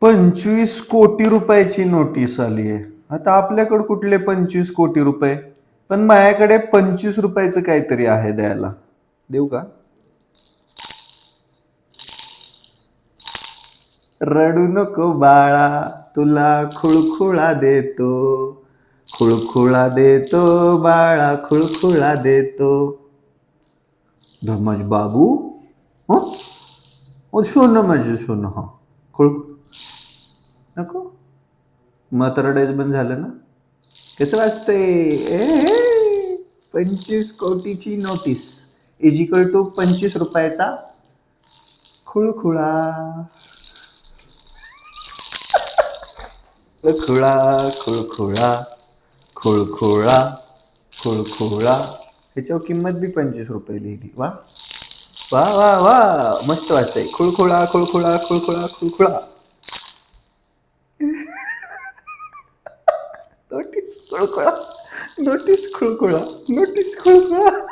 ₹25 कोटी नोटीस आली आहे. आता आपल्याकडे कुठले 25 कोटी रुपये? पण माझ्याकडे ₹25 काहीतरी आहे द्यायला. देऊ का? रडू नको बाळा, तुला खुळखुळा देतो. खुळखुळा देतो बाळा, खुळखुळा देतो. धर्माज बाबू, हं? ओ सोनं माझं सोनं, हा. खुळ नको? मग तर रडायचं बंद झालं ना? कसं वाजतंय? 25 कोटीची नोटीस इज इक्वल टू ₹25 खुळखुळा. खुळखुळा, खुळखुळा, खुळखुळा, खुळखुळा. ह्याच्यावर किंमत बी ₹25 लिहिली. वा वा वा वा, मस्त वाटतंय. खुळखुळा, खुळखुळा, खुळखुळा, खुळखुळा. नोटीस खुळखुळा, नोटीस खुळखुळा, नोटीस खुळखुळा.